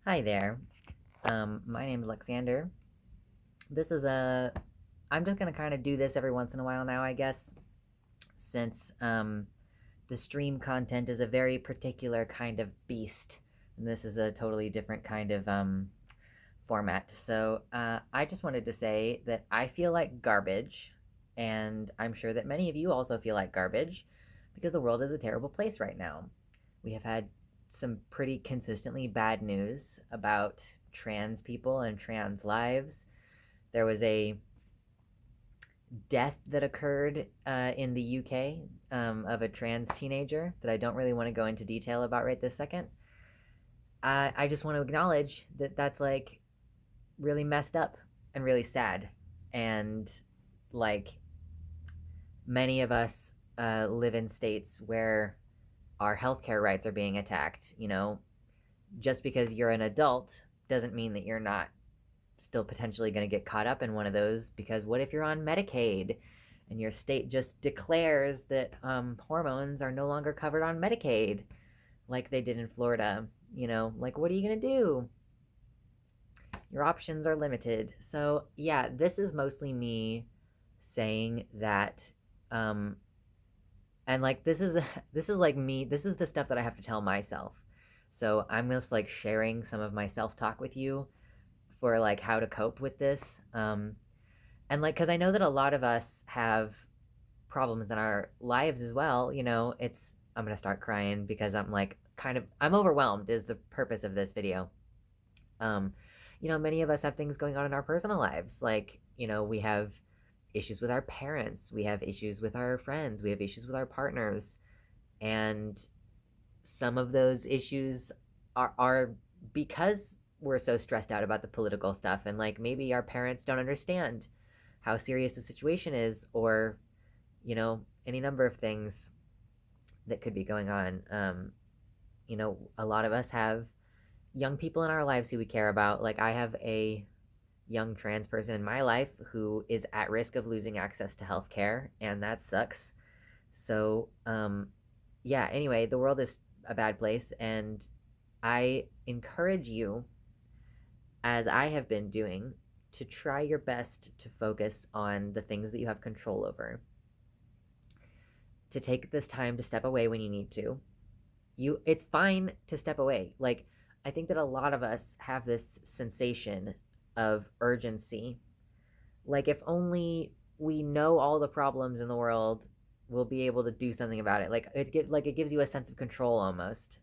Hi there. My name's Alexander. This is I'm just gonna kind of do this every once in a while now, I guess, since the stream content is a very particular kind of beast, and this is a totally different kind of format. So I just wanted to say that I feel like garbage, and I'm sure that many of you also feel like garbage, because the world is a terrible place right now. We have had some pretty consistently bad news about trans people and trans lives. There was a death that occurred in the UK of a trans teenager that I don't really want to go into detail about right this second. I just want to acknowledge that that's like really messed up and really sad. And like many of us live in states where our healthcare rights are being attacked. Just because you're an adult doesn't mean that you're not still potentially going to get caught up in one of those, because what if you're on Medicaid and your state just declares that hormones are no longer covered on Medicaid like they did in Florida? Like, what are you going to do? Your options are limited. So yeah, this is mostly me saying that and like this is like me, this is the stuff that I have to tell myself. So I'm just like sharing some of my self-talk with you for like how to cope with this. And like, because I know that a lot of us have problems in our lives as well. I'm gonna start crying because I'm like I'm overwhelmed is the purpose of this video. um Many of us have things going on in our personal lives, like we have issues with our parents, we have issues with our friends, we have issues with our partners, and some of those issues are because we're so stressed out about the political stuff, and like maybe our parents don't understand how serious the situation is, or any number of things that could be going on. A lot of us have young people in our lives who we care about. Like, I have a young trans person in my life who is at risk of losing access to healthcare, and that sucks. So yeah, anyway, the world is a bad place, and I encourage you, as I have been doing, to try your best to focus on the things that you have control over, to take this time to step away when you need to. It's fine to step away. Like, I think that a lot of us have this sensation of urgency. Like, if only we know all the problems in the world, we'll be able to do something about it. Like it gives you a sense of control almost,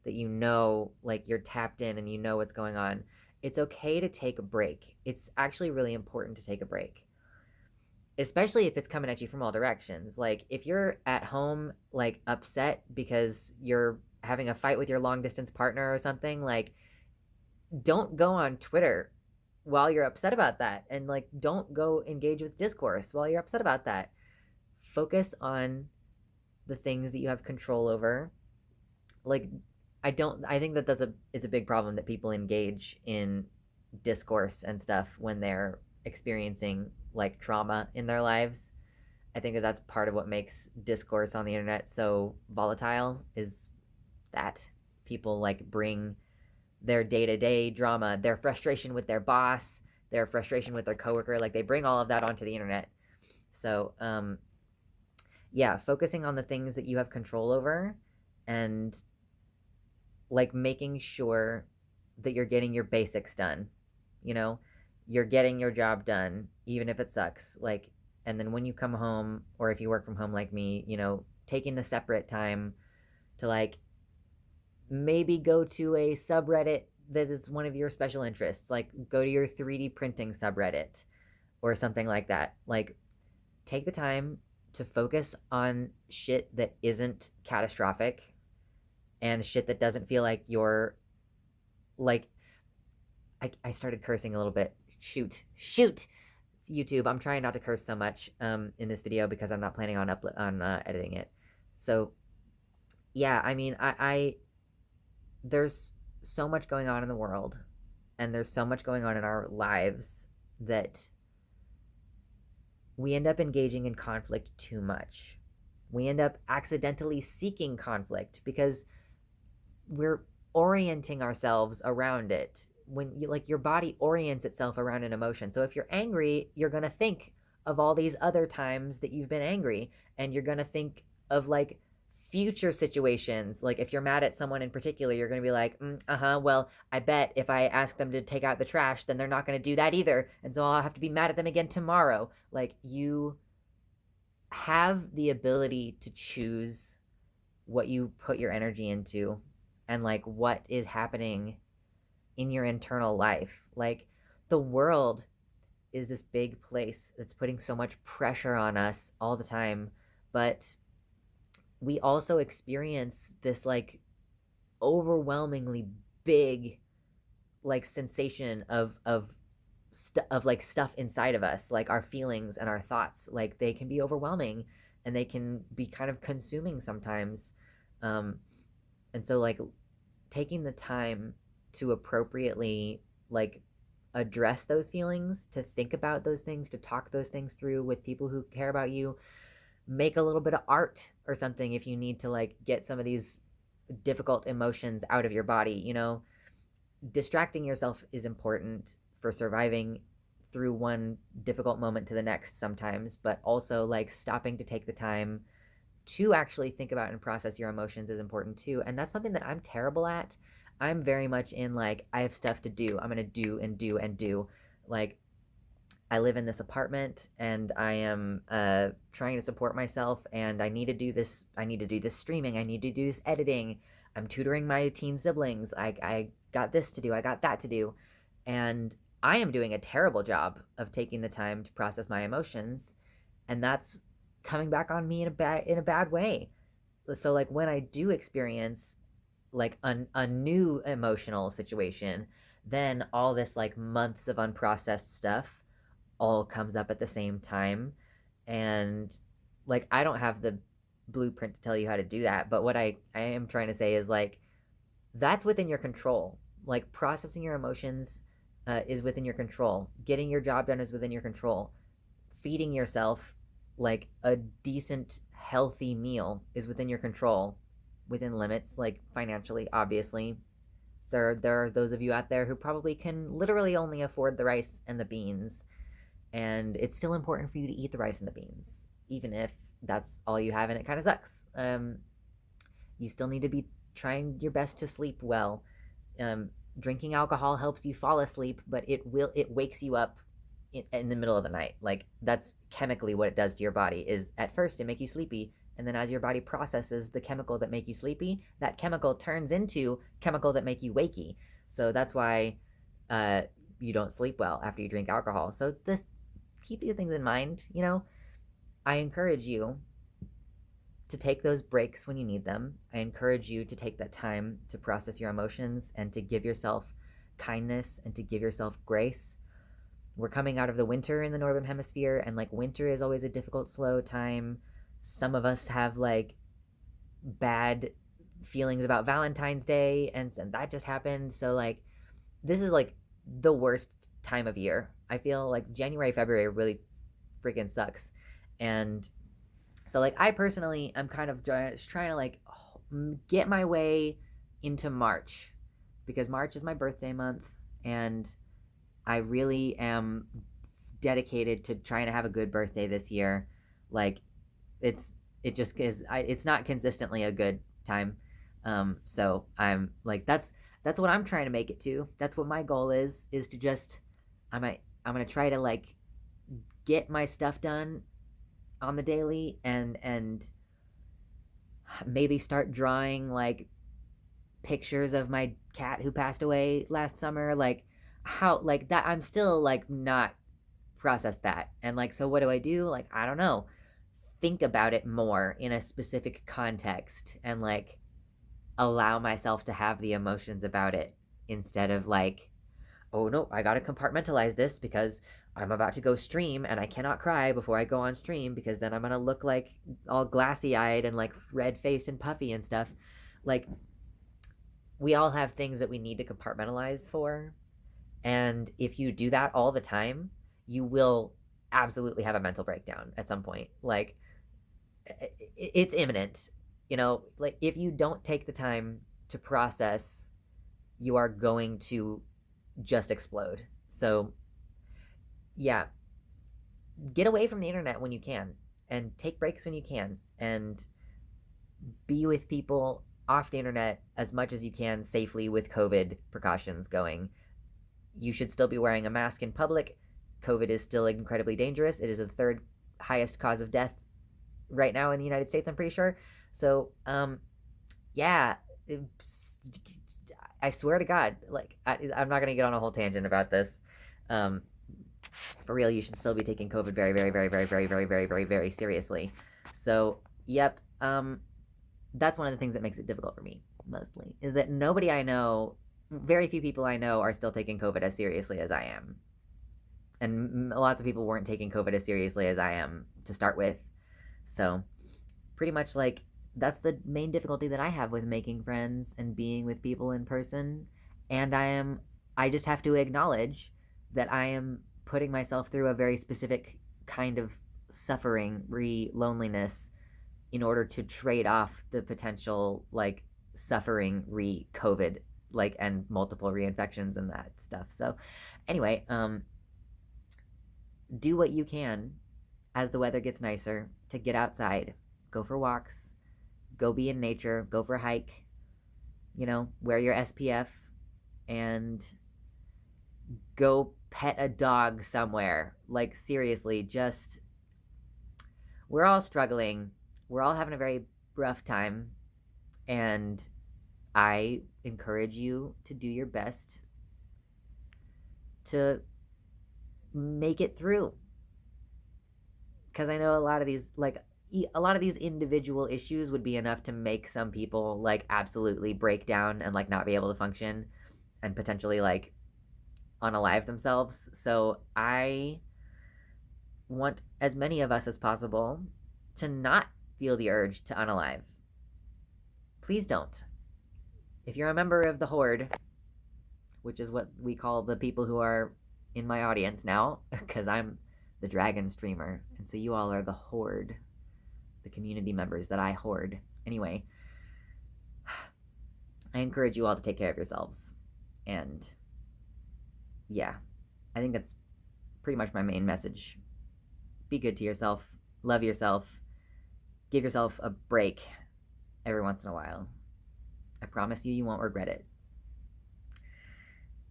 that like you're tapped in and you know what's going on. It's okay to take a break. It's actually really important to take a break, especially if it's coming at you from all directions. Like, if you're at home, like upset because you're having a fight with your long distance partner or something, like, don't go on Twitter while you're upset about that. And like, don't go engage with discourse while you're upset about that. Focus on the things that you have control over. Like, I think that it's a big problem that people engage in discourse and stuff when they're experiencing like trauma in their lives. I think that that's part of what makes discourse on the internet so volatile, is that people like bring their day-to-day drama, their frustration with their boss, their frustration with their coworker, like they bring all of that onto the internet. So yeah, focusing on the things that you have control over, and like making sure that you're getting your basics done. you know you're getting your job done even if it sucks, like, and then when you come home, or if you work from home like me, taking the separate time to like maybe go to a subreddit that is one of your special interests, like go to your 3D printing subreddit or something like that. Like, take the time to focus on shit that isn't catastrophic, and shit that doesn't feel like you're like, I started cursing a little bit. Shoot, YouTube. I'm trying not to curse so much in this video because I'm not planning on editing it. So yeah, I mean, I there's so much going on in the world, and there's so much going on in our lives, that we end up engaging in conflict too much. We end up accidentally seeking conflict because we're orienting ourselves around it. When you like, your body orients itself around an emotion. So if you're angry, you're going to think of all these other times that you've been angry, and you're going to think of like future situations. Like if you're mad at someone in particular, you're going to be like, well, I bet if I ask them to take out the trash, then they're not going to do that either, and so I'll have to be mad at them again tomorrow. Like, you have the ability to choose what you put your energy into, and like what is happening in your internal life. Like, the world is this big place that's putting so much pressure on us all the time, but we also experience this like overwhelmingly big like sensation of like stuff inside of us, like our feelings and our thoughts. Like, they can be overwhelming, and they can be kind of consuming sometimes. um and so like taking the time to appropriately like address those feelings, to think about those things, to talk those things through with people who care about you, make a little bit of art or something if you need to like get some of these difficult emotions out of your body. Distracting yourself is important for surviving through one difficult moment to the next sometimes, but also like stopping to take the time to actually think about and process your emotions is important too. And that's something that I'm terrible at. I'm very much in like, I have stuff to do, I'm gonna do and do and do. Like, I live in this apartment, and I am trying to support myself, and I need to do this. I need to do this streaming. I need to do this editing. I'm tutoring my teen siblings. I got this to do. I got that to do. And I am doing a terrible job of taking the time to process my emotions. And that's coming back on me in a bad way. So like, when I do experience like a new emotional situation, then all this like months of unprocessed stuff all comes up at the same time. And like, I don't have the blueprint to tell you how to do that, but what I am trying to say is like, that's within your control. Like, processing your emotions is within your control. Getting your job done is within your control. Feeding yourself like a decent healthy meal is within your control, within limits, like financially, obviously. So there are those of you out there who probably can literally only afford the rice and the beans, and it's still important for you to eat the rice and the beans, even if that's all you have and it kind of sucks. You still need to be trying your best to sleep well. Drinking alcohol helps you fall asleep, but it wakes you up in the middle of the night. Like, that's chemically what it does to your body. Is at first it make you sleepy, and then as your body processes the chemical that make you sleepy, that chemical turns into chemical that make you wakey. So that's why you don't sleep well after you drink alcohol. So this keep these things in mind. I encourage you to take those breaks when you need them. I encourage you to take that time to process your emotions, and to give yourself kindness, and to give yourself grace. We're coming out of the winter in the Northern Hemisphere, and like, winter is always a difficult, slow time. Some of us have like bad feelings about Valentine's Day, and that just happened. So like, this is like the worst time of year. I feel like January, February really freaking sucks. And so like, I personally am kind of just trying to like get my way into March, because March is my birthday month, and I really am dedicated to trying to have a good birthday this year. Like, it just is, it's not consistently a good time. So I'm like, that's what I'm trying to make it to. That's what my goal is to just, I'm gonna try to like get my stuff done on the daily, and maybe start drawing like pictures of my cat who passed away last summer. Like, how like that, I'm still like not processed that. And like, so what do I do? Like, I don't know, think about it more in a specific context, and like allow myself to have the emotions about it, instead of like, oh no, I gotta compartmentalize this because I'm about to go stream, and I cannot cry before I go on stream, because then I'm gonna look like all glassy eyed and like red faced and puffy and stuff. Like, we all have things that we need to compartmentalize for. And if you do that all the time, you will absolutely have a mental breakdown at some point. Like, it's imminent. Like, if you don't take the time to process you are going to just explode. So, yeah, get away from the internet when you can, and take breaks when you can, and be with people off the internet as much as you can safely with COVID precautions going. You should still be wearing a mask in public. COVID is still incredibly dangerous. It is the third highest cause of death right now in the United States, I'm pretty sure. So, yeah, I swear to God, like, I'm not gonna get on a whole tangent about this. Um, for real, you should still be taking COVID very, very, very, very, very, very, very, very, very seriously. So, yep, that's one of the things that makes it difficult for me, mostly, is that nobody I know, very few people I know, are still taking COVID as seriously as I am. And lots of people weren't taking COVID as seriously as I am to start with. So, pretty much, like, that's the main difficulty that I have with making friends and being with people in person. And I just have to acknowledge that I am putting myself through a very specific kind of suffering, loneliness, in order to trade off the potential, like, suffering COVID, like, and multiple reinfections and that stuff. So, anyway, do what you can as the weather gets nicer to get outside, go for walks, go be in nature, go for a hike, wear your SPF, and go pet a dog somewhere. Like, seriously, just, we're all struggling. We're all having a very rough time. And I encourage you to do your best to make it through. Because I know a lot of these individual issues would be enough to make some people, like, absolutely break down and, like, not be able to function and potentially, like, unalive themselves. So I want as many of us as possible to not feel the urge to unalive. Please don't. If you're a member of the Horde, which is what we call the people who are in my audience now, because I'm the dragon streamer, and so you all are the Horde, the community members that I hoard. Anyway, I encourage you all to take care of yourselves. And yeah, I think that's pretty much my main message. Be good to yourself, love yourself, give yourself a break every once in a while. I promise you, you won't regret it.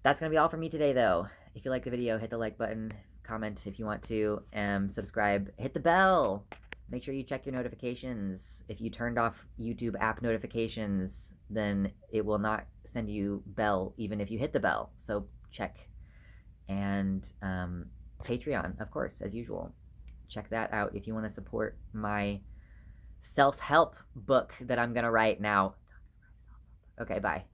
That's going to be all for me today, though. If you like the video, hit the like button, comment if you want to, subscribe, hit the bell. Make sure you check your notifications. If you turned off YouTube app notifications, then it will not send you bell even if you hit the bell. So check. And Patreon, of course, as usual. Check that out if you want to support my self-help book that I'm going to write now. Okay, bye.